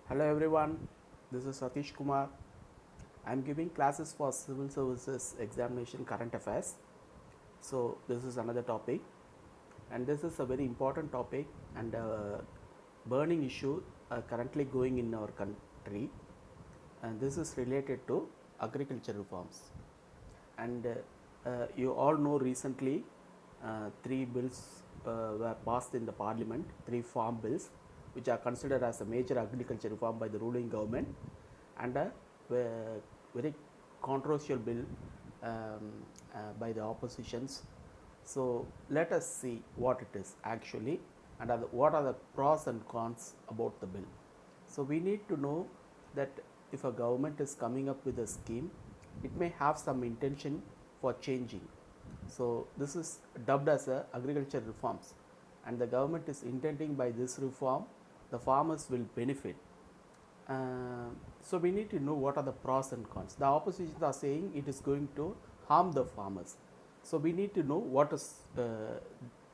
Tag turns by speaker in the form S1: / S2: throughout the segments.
S1: Hello everyone, this is Satish Kumar. I am giving classes for Civil Services Examination Current Affairs. So, this is another topic, and this is a very important topic and a burning issue currently going in our country, and this is related to agriculture reforms. And you all know recently three bills were passed in the parliament, three farm bills, which are considered as a major agriculture reform by the ruling government, and a very controversial bill by the oppositions. So let us see what it is actually and what are the pros and cons about the bill. So we need to know that if a government is coming up with a scheme, it may have some intention for changing. So this is dubbed as a agriculture reforms, and the government is intending by this reform the farmers will benefit. So we need to know what are the pros and cons. The oppositions are saying it is going to harm the farmers. So we need to know what is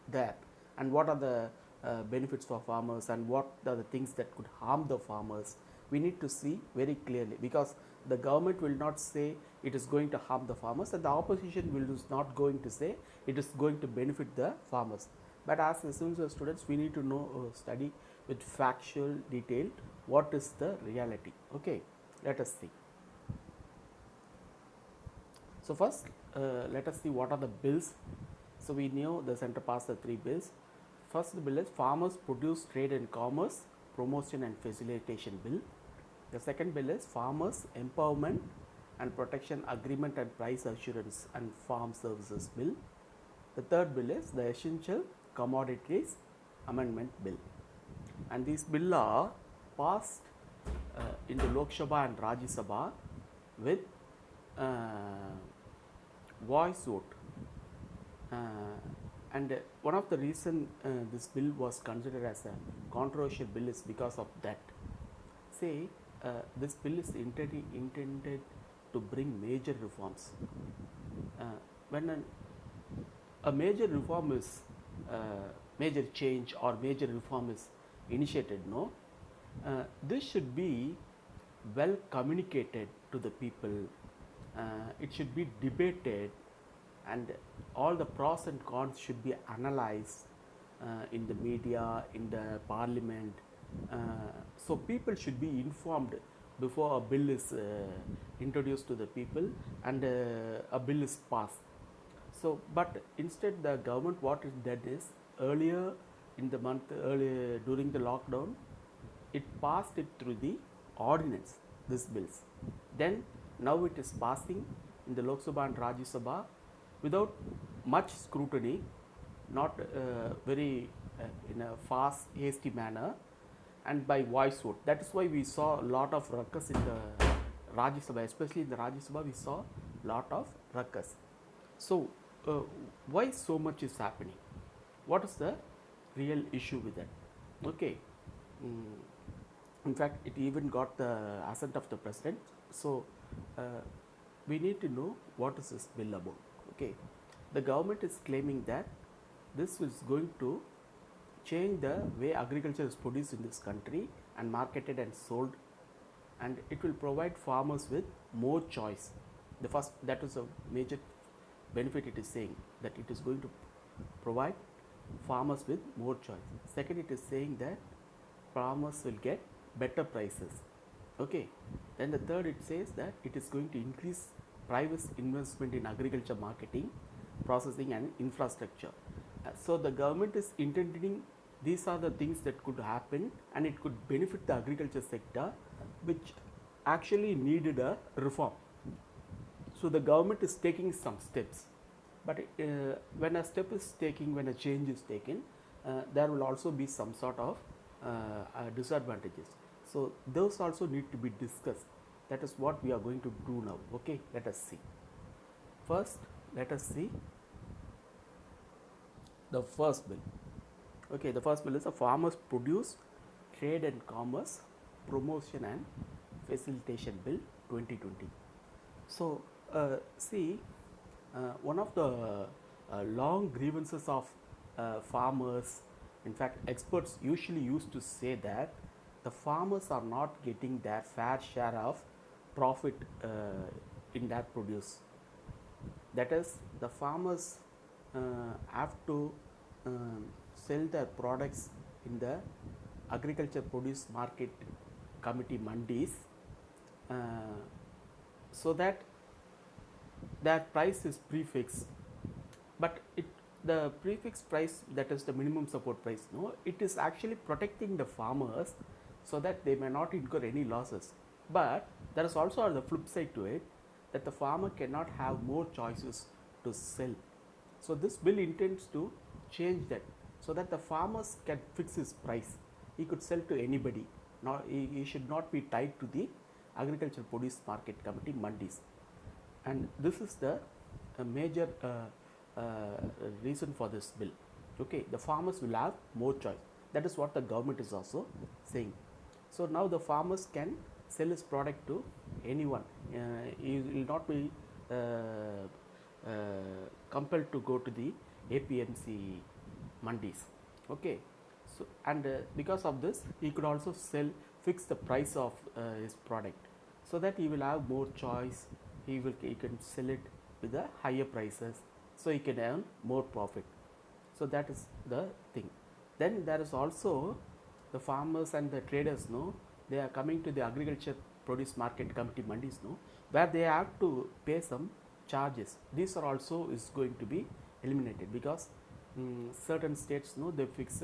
S1: there and what are the benefits for farmers and what are the things that could harm the farmers. We need to see very clearly, because the government will not say it is going to harm the farmers, and the opposition will is not going to say it is going to benefit the farmers. But as civil students, we need to know, study with factual detail what is the reality. Okay, let us see. So first, let us see what are the bills. So we knew the center passed the three bills. First bill is Farmers Produce Trade and Commerce Promotion and Facilitation Bill. The second bill is Farmers Empowerment and Protection Agreement and Price Assurance and Farm Services Bill. The third bill is the Essential Commodities Amendment Bill. And these bills are passed in the Lok Sabha and Rajya Sabha with voice vote. And one of the reason this bill was considered as a controversial bill is because of that. Say, this bill is intended to bring major reforms. When a major reform is major change or major reform is initiated, no, this should be well communicated to the people. It should be debated, and all the pros and cons should be analyzed in the media, in the parliament. So people should be informed before a bill is introduced to the people and a bill is passed. So, but instead the government what it did is, earlier in the month, earlier during the lockdown, it passed it through the ordinance, these bills. Then now it is passing in the Lok Sabha and Rajya Sabha without much scrutiny, not very in a fast, hasty manner, and by voice vote. That is why we saw a lot of ruckus in the Rajya Sabha, especially in the Rajya Sabha, we saw a lot of ruckus. So, why so much is happening? What is the real issue with that? Okay. In fact, it even got the assent of the president. So, we need to know what is this bill about. Okay, the government is claiming that this is going to change the way agriculture is produced in this country and marketed and sold, and it will provide farmers with more choice. The first, that is a major benefit it is saying, that it is going to provide farmers with more choice. Second, it is saying that farmers will get better prices. Okay, then the third, it says that it is going to increase private investment in agriculture marketing, processing and infrastructure. So the government is intending these are the things that could happen, and it could benefit the agriculture sector, which actually needed a reform. So the government is taking some steps, but when a step is taken, when a change is taken, there will also be some sort of disadvantages. So those also need to be discussed. That is what we are going to do now. Okay, let us see. First, let us see the first bill. Okay, the first bill is a Farmers Produce Trade and Commerce Promotion and Facilitation Bill 2020. So, see, one of the long grievances of farmers, in fact, experts usually used to say that the farmers are not getting their fair share of profit in their produce. That is, the farmers have to sell their products in the agriculture produce market committee mandis, uh, so that their price is prefixed. But the prefixed price, that is the minimum support price, no, it is actually protecting the farmers so that they may not incur any losses. But there is also the flip side to it, that the farmer cannot have more choices to sell. So this bill intends to change that, so that the farmers can fix his price. He could sell to anybody. Not, he should not be tied to the agricultural produce market committee mandis. And this is the major reason for this bill. Okay, the farmers will have more choice. That is what the government is also saying. So now the farmers can sell his product to anyone. He will not be compelled to go to the APMC mandis. Okay, so and because of this, he could also fix the price of his product, so that he will have more choice. He can sell it with the higher prices, so he can earn more profit. So that is the thing. Then there is also the farmers and the traders, no, they are coming to the agriculture produce market committee mandis, no, where they have to pay some charges. These are also is going to be eliminated, because certain states, no, they fix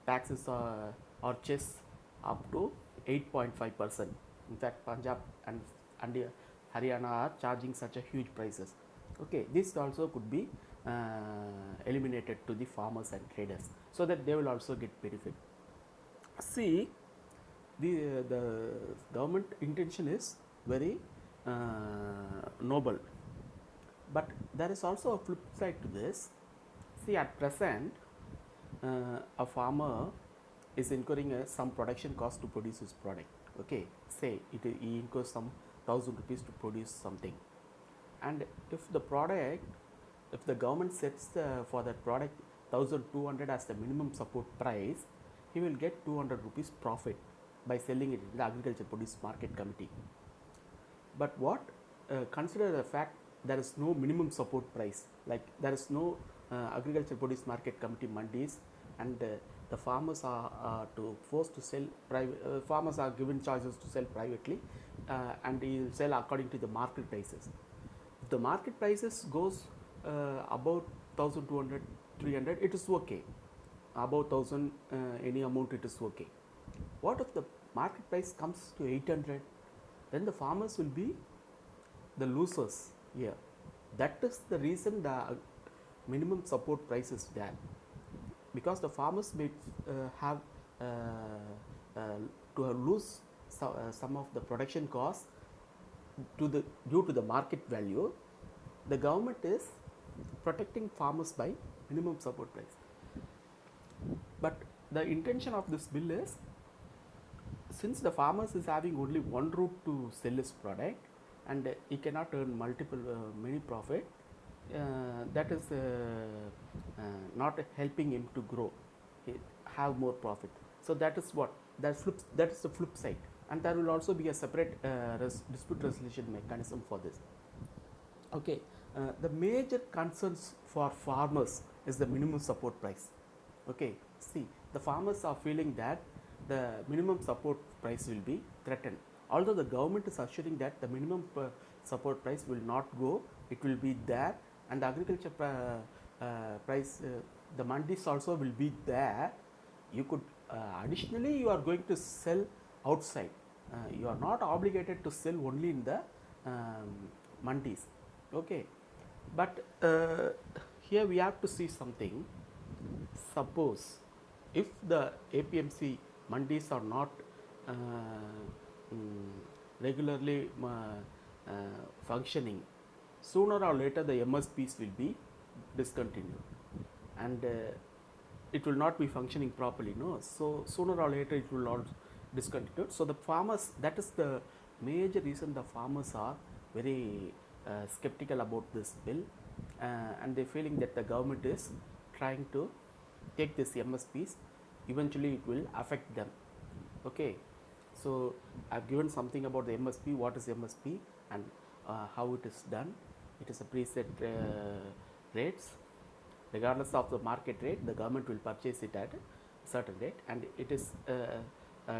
S1: taxes or chess up to 8.5%. In fact, Punjab and Haryana are charging such a huge prices. Okay, this also could be eliminated to the farmers and traders, so that they will also get benefit. See, the government intention is very noble, but there is also a flip side to this. See, at present, a farmer is incurring some production cost to produce his product. Okay, say he incurs some 1,000 rupees to produce something, and if the government sets for that product 1,200 as the minimum support price, he will get 200 rupees profit by selling it in the agriculture produce market committee. But what consider the fact there is no minimum support price, like there is no agriculture produce market committee mandis, and the farmers are forced to sell private. Farmers are given choices to sell privately, and he will sell according to the market prices. If the market prices goes about 1,200, 300, it is okay. About 1,000, any amount, it is okay. What if the market price comes to 800? Then the farmers will be the losers here. That is the reason the minimum support price is there, because the farmers may have to lose some of the production costs due to the market value. The government is protecting farmers by minimum support price. But the intention of this bill is, since the farmers is having only one route to sell his product, and he cannot earn many profit, that is not helping him to grow, have more profit. So that is that is the flip side, and there will also be a separate dispute resolution mechanism for this. Okay, the major concerns for farmers is the minimum support price. Okay, see, the farmers are feeling that the minimum support price will be threatened, although the government is assuring that the minimum support price will not go, it will be there, and the agriculture price, the mandis also will be there. You could additionally, you are going to sell outside. You are not obligated to sell only in the mandis. Okay, but here we have to see something. Suppose if the APMC mandis are not regularly functioning, sooner or later the MSPs will be discontinued, and it will not be functioning properly, no. So sooner or later it will not discontinued. So the farmers, that is the major reason the farmers are very skeptical about this bill, and they feeling that the government is trying to take this MSPs eventually it will affect them. Okay, so I've given something about the MSP, what is MSP, and how it is done. It is a preset rates. Regardless of the market rate, the government will purchase it at a certain rate, and it is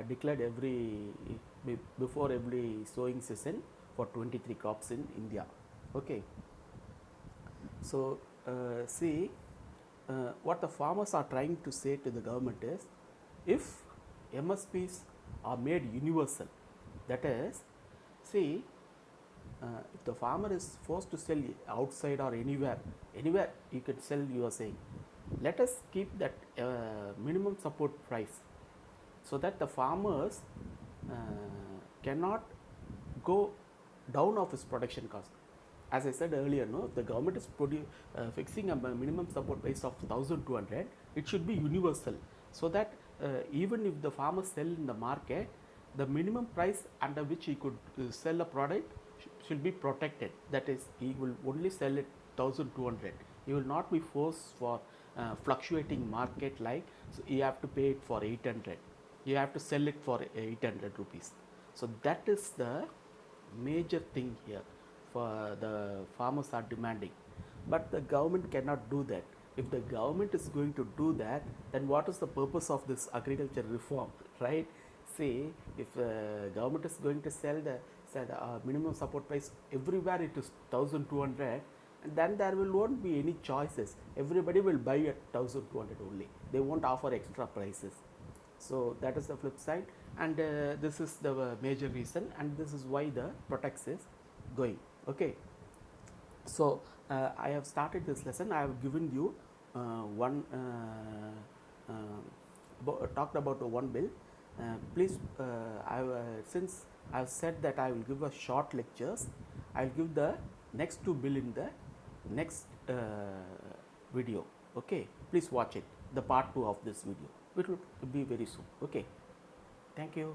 S1: declared before every sowing season for 23 crops in India. Okay, so see, what the farmers are trying to say to the government is, if MSPs are made universal, that is, see, if the farmer is forced to sell outside or anywhere you could sell, you are saying, let us keep that minimum support price, so that the farmers cannot go down of his production cost. As I said earlier, no, the government is fixing a minimum support price of 1200, it should be universal, so that even if the farmer sell in the market, the minimum price under which he could sell a product should be protected. That is, he will only sell it 1200. He will not be forced for fluctuating market, like, so you have to pay it for 800, you have to sell it for 800 rupees. So that is the major thing here for the farmers are demanding, but the government cannot do that. If the government is going to do that, then what is the purpose of this agriculture reform, right? See, if government is going to sell the minimum support price everywhere, it is 1200, and then there won't be any choices. Everybody will buy at 1200 only. They won't offer extra prices. So that is the flip side, and this is the major reason, and this is why the Protex is going. Okay, so I have started this lesson. I have given you one talked about one bill. Please, since I have said that I will give a short lectures, I will give the next 2 bill in the next video. Okay, please watch it, the part 2 of this video. It will be very soon. Okay, thank you.